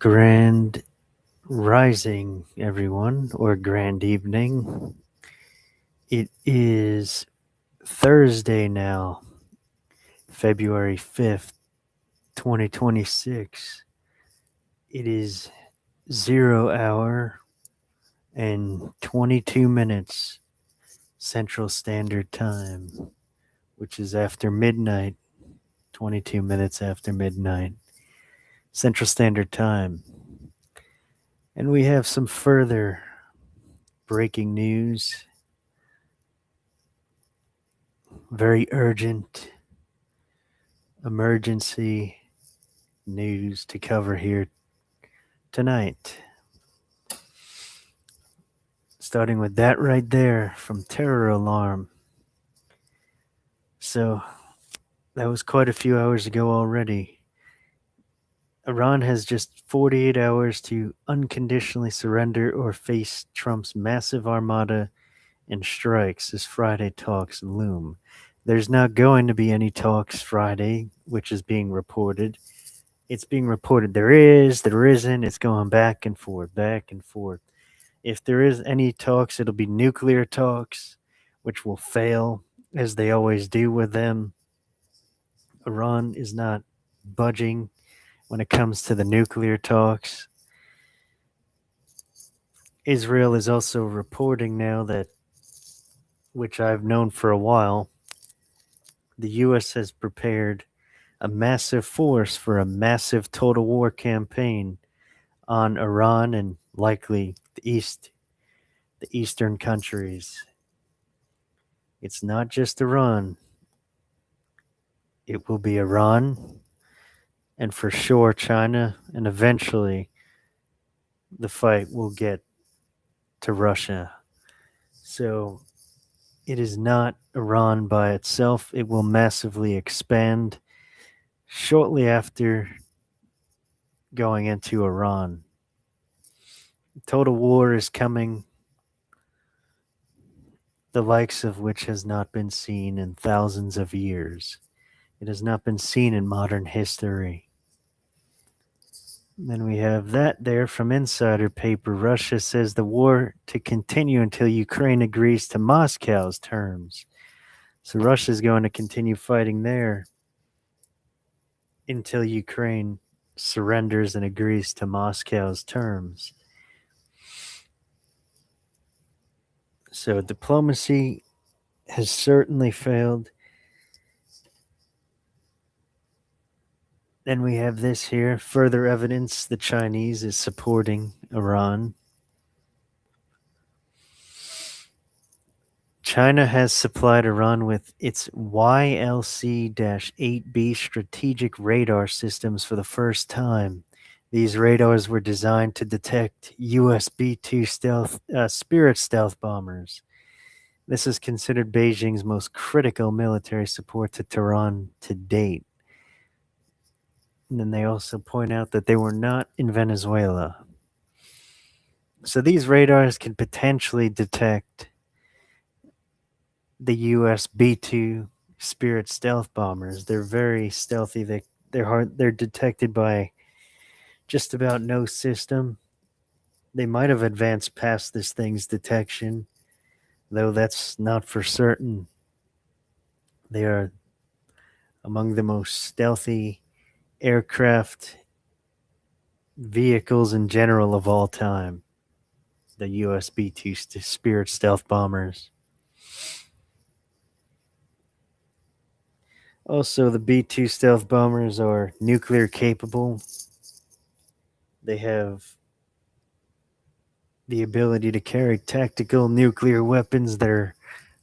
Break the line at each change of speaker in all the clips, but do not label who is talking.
Grand rising, everyone, or grand evening. It is Thursday now, February 5th, 2026. It is 0 hour and 22 minutes Central Standard Time, which is after midnight, 22 minutes after midnight Central Standard Time. And we have some further breaking news, very urgent emergency news to cover here tonight. Starting with that right there from Terror Alarm. So, that was quite a few hours ago already. Iran has just 48 hours to unconditionally surrender or face Trump's massive armada and strikes as Friday talks loom. There's not going to be any talks Friday, which is being reported. It's being reported there is, there isn't. It's going back and forth, back and forth. If there is any talks, it'll be nuclear talks, which will fail, as they always do with them. Iran is not budging when it comes to the nuclear talks. Israel is also reporting now that, which I've known for a while, the U.S. has prepared a massive force for a massive total war campaign on Iran and likely the eastern countries. It's not just Iran. It will be Iran and for sure China, and eventually the fight will get to Russia. So it is not Iran by itself. It will massively expand shortly after going into Iran. Total war is coming, the likes of which has not been seen in thousands of years. It has not been seen in modern history. Then we have that there from Insider Paper. Russia says the war to continue until Ukraine agrees to Moscow's terms. So Russia's going to continue fighting there until Ukraine surrenders and agrees to Moscow's terms. So diplomacy has certainly failed. Then we have this here, further evidence the Chinese is supporting Iran. China has supplied Iran with its YLC-8B strategic radar systems for the first time. These radars were designed to detect US B-2 Spirit stealth bombers. This is considered Beijing's most critical military support to Tehran to date. And then they also point out that they were not in Venezuela. So these radars can potentially detect the US B-2 Spirit stealth bombers. They're very stealthy. They're detected by just about no system. They might have advanced past this thing's detection, though that's not for certain. They are among the most stealthy aircraft vehicles in general of all time, the US B-2 Spirit stealth bombers. Also, the B-2 stealth bombers are nuclear capable. They have the ability to carry tactical nuclear weapons that are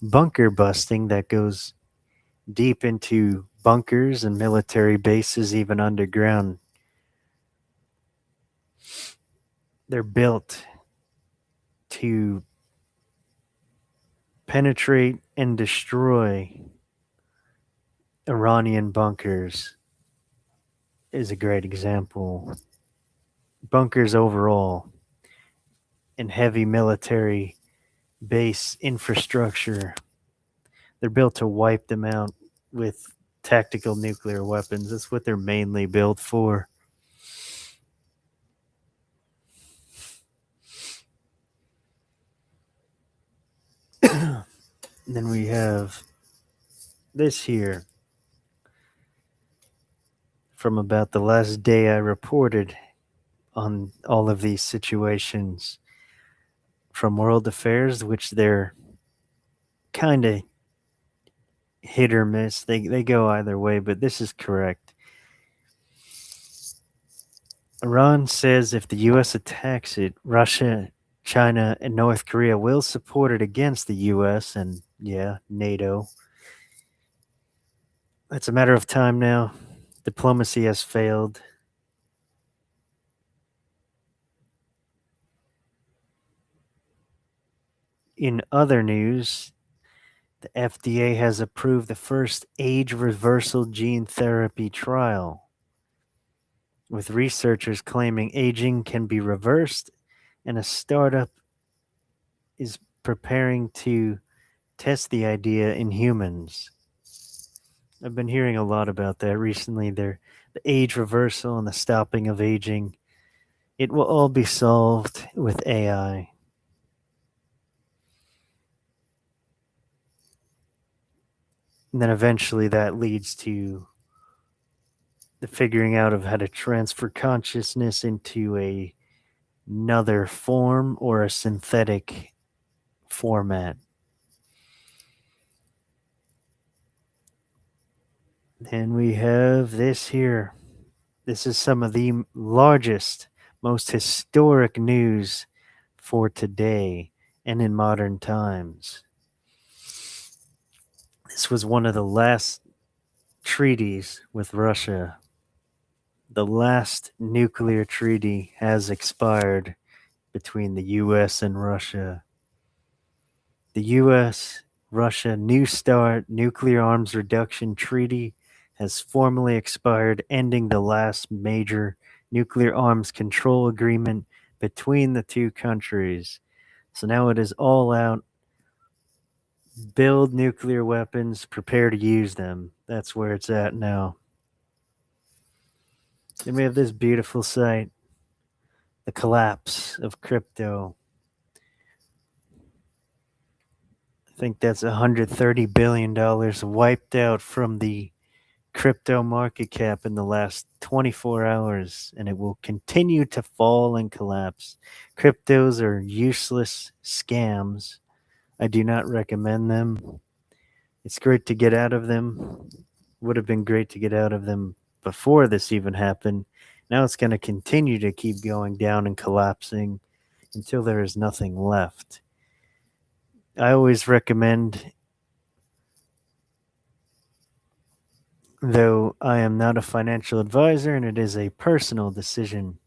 bunker busting, that goes deep into bunkers and military bases, even underground. They're built to penetrate and destroy Iranian bunkers is a great example. Bunkers overall and heavy military base infrastructure. They're built to wipe them out with tactical nuclear weapons. That's what they're mainly built for. And then we have this here from about the last day I reported on all of these situations from World Affairs, which they're kind of hit or miss. They go either way, but this is correct. Iran says if the U.S. attacks it, Russia, China, and North Korea will support it against the U.S. and, yeah, NATO. It's a matter of time now. Diplomacy has failed. In other news, the FDA has approved the first age reversal gene therapy trial, with researchers claiming aging can be reversed, and a startup is preparing to test the idea in humans. I've been hearing a lot about that recently. The age reversal and the stopping of aging. It will all be solved with AI. And then eventually that leads to the figuring out of how to transfer consciousness into another form or a synthetic format. And we have this here. This is some of the largest, most historic news for today and in modern times. This was one of the last treaties with Russia. The last nuclear treaty has expired between the US and Russia. The US Russia New START nuclear arms reduction treaty has formally expired, ending the last major nuclear arms control agreement between the two countries. So now it is all out. Build nuclear weapons, prepare to use them. That's where it's at now. Then we have this beautiful site, the collapse of crypto. I think that's $130 billion wiped out from the crypto market cap in the last 24 hours, and it will continue to fall and collapse. Cryptos are useless scams. I do not recommend them. It's great to get out of them. Would have been great to get out of them before this even happened. Now it's going to continue to keep going down and collapsing until there is nothing left. I always recommend, though I am not a financial advisor and it is a personal decision,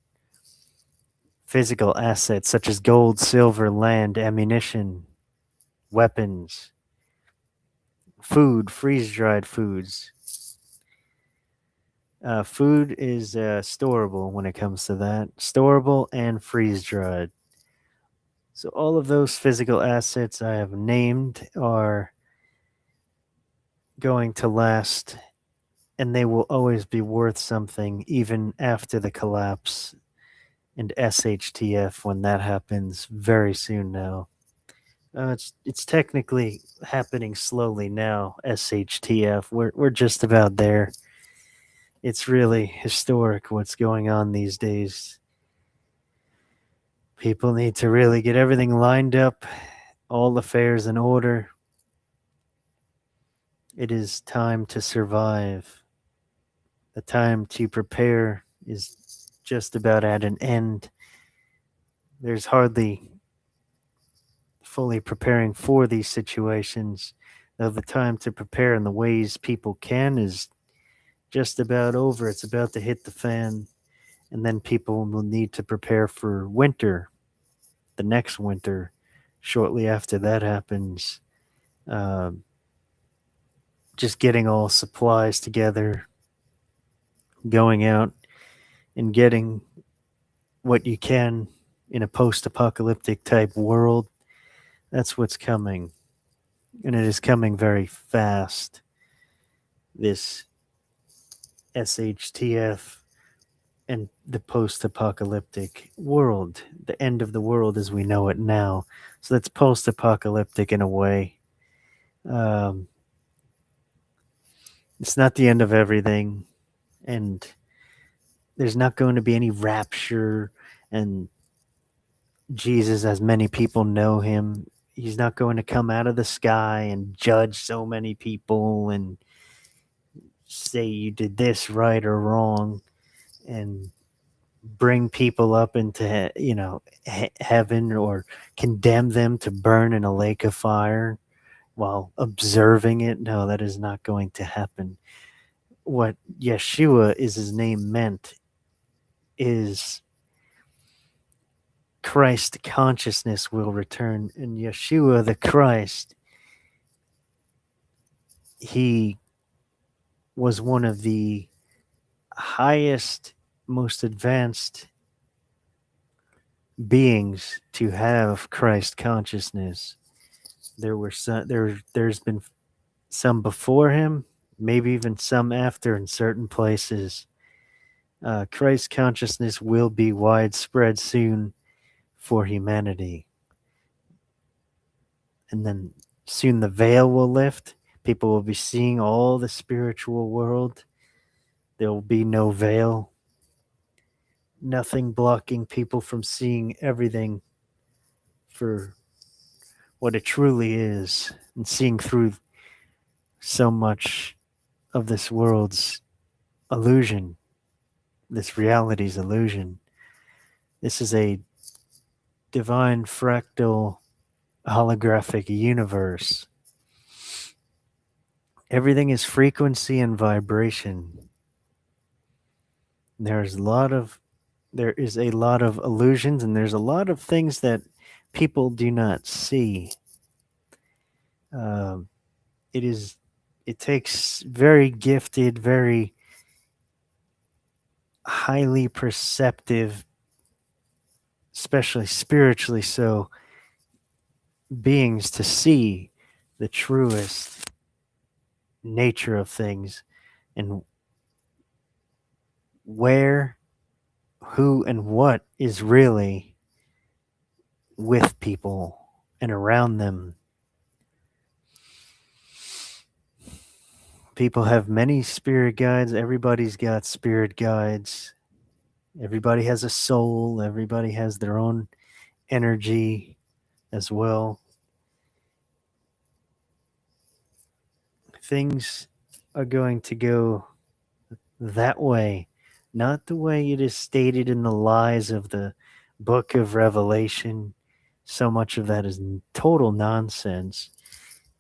physical assets such as gold, silver, land, ammunition, weapons, food, freeze dried foods. Food is storable when it comes to that. Storable and freeze dried. So all of those physical assets I have named are going to last, and they will always be worth something even after the collapse and SHTF when that happens very soon now. It's technically happening slowly now. SHTF. We're just about there. It's really historic what's going on these days. People need to really get everything lined up, all affairs in order. It is time to survive. The time to prepare is just about at an end. There's hardly fully preparing for these situations, though the time to prepare in the ways people can is just about over. It's about to hit the fan, and then people will need to prepare for winter, the next winter, shortly after that happens. Um, just getting all supplies together, going out and getting what you can in a post apocalyptic type world. That's what's coming. And it is coming very fast. This SHTF and the post apocalyptic world, the end of the world as we know it now. So that's post apocalyptic in a way. Um, it's not the end of everything, and there's not going to be any rapture and Jesus, as many people know him, he's not going to come out of the sky and judge so many people and say you did this right or wrong and bring people up into heaven or condemn them to burn in a lake of fire while observing it. No, that is not going to happen. What Yeshua is his name meant is Christ consciousness will return. And Yeshua the Christ, he was one of the highest, most advanced beings to have Christ consciousness. There's been some before him, maybe even some after in certain places. Christ consciousness will be widespread soon for humanity. And then soon the veil will lift. People will be seeing all the spiritual world. There will be no veil, nothing blocking people from seeing everything for what it truly is and seeing through so much of this world's illusion, this reality's illusion. This is a divine fractal holographic universe. Everything is frequency and vibration. There's a lot of there is a lot of illusions and there's a lot of things that people do not see. Um, it takes very gifted, very highly perceptive, especially spiritually so, beings to see the truest nature of things and where, who, and what is really with people and around them. People have many spirit guides. Everybody's got spirit guides. Everybody has a soul. Everybody has their own energy as well. Things are going to go that way, not the way it is stated in the lies of the book of Revelation. So much of that is total nonsense.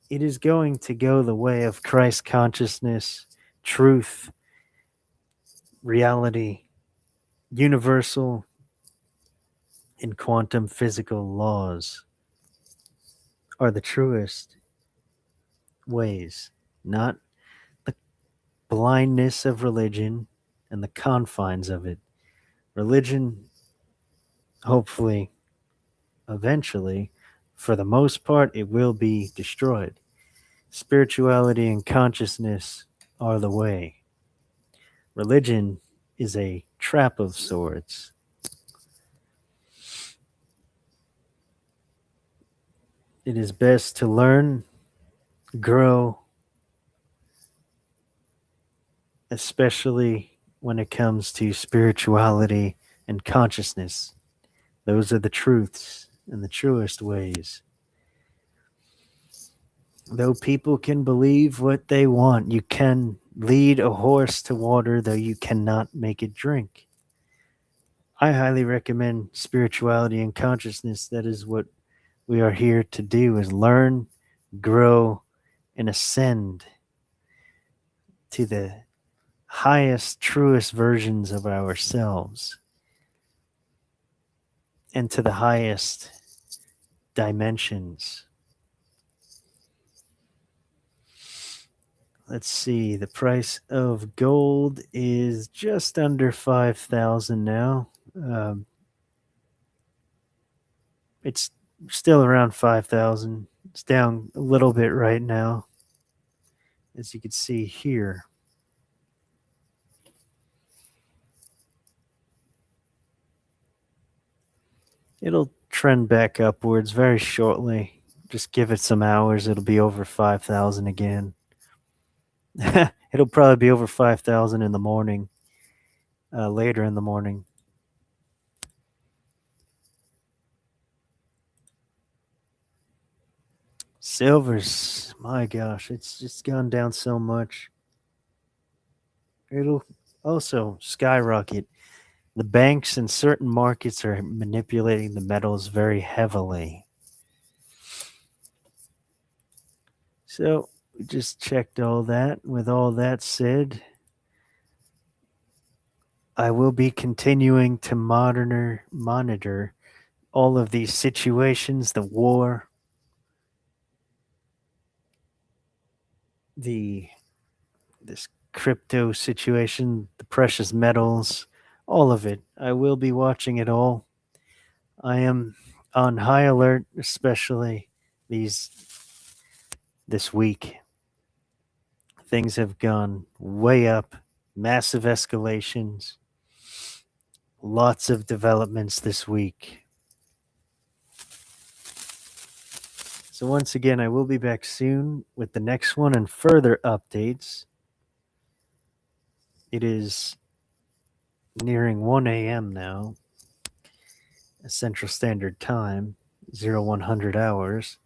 It is going to go the way of Christ consciousness, truth, reality, universal and quantum physical laws are the truest ways, not the blindness of religion and the confines of it. Religion, hopefully, eventually, for the most part, it will be destroyed. Spirituality and consciousness are the way. Religion is a trap of sorts. It is best to learn, grow, especially when it comes to spirituality and consciousness. Those are the truths and the truest ways. Though people can believe what they want, you can lead a horse to water, though you cannot make it drink. I highly recommend spirituality and consciousness. That is what we are here to do, is learn, grow, and ascend to the highest, truest versions of ourselves and to the highest dimensions. Let's see, the price of gold is just under 5,000 now. It's still around 5,000. It's down a little bit right now, as you can see here. It'll trend back upwards very shortly. Just give it some hours. It'll be over 5,000 again. It'll probably be over 5,000 in the morning, later in the morning. Silver's, my gosh, it's just gone down so much. It'll also skyrocket. The banks in certain markets are manipulating the metals very heavily. So we just checked all that. With all that said, I will be continuing to monitor all of these situations, the war, this crypto situation, the precious metals, all of it. I will be watching it all. I am on high alert, especially this week. Things have gone way up, massive escalations, lots of developments this week. So once again, I will be back soon with the next one and further updates. It is nearing 1 a.m. now, Central Standard Time, 0100 hours.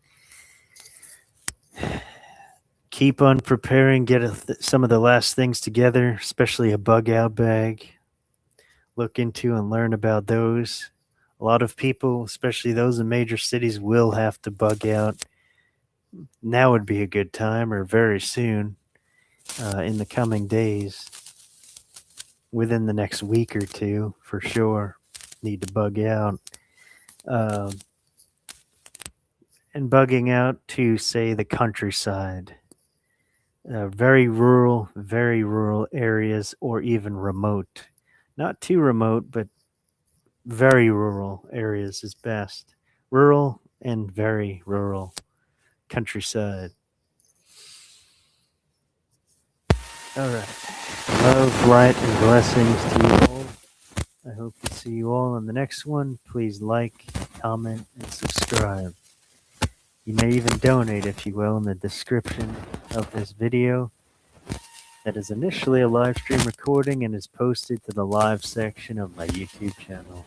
Keep on preparing, get some of the last things together, especially a bug out bag. Look into and learn about those. A lot of people, especially those in major cities, will have to bug out. Now would be a good time, or very soon, in the coming days, within the next week or two, for sure. Need to bug out. And bugging out to, say, the countryside. Very rural areas, or even remote. Not too remote, but very rural areas is best. Rural and very rural countryside. All right. Love, light, and blessings to you all. I hope to see you all in the next one. Please like, comment, and subscribe. You may even donate, if you will, in the description of this video. That is initially a live stream recording and is posted to the live section of my YouTube channel.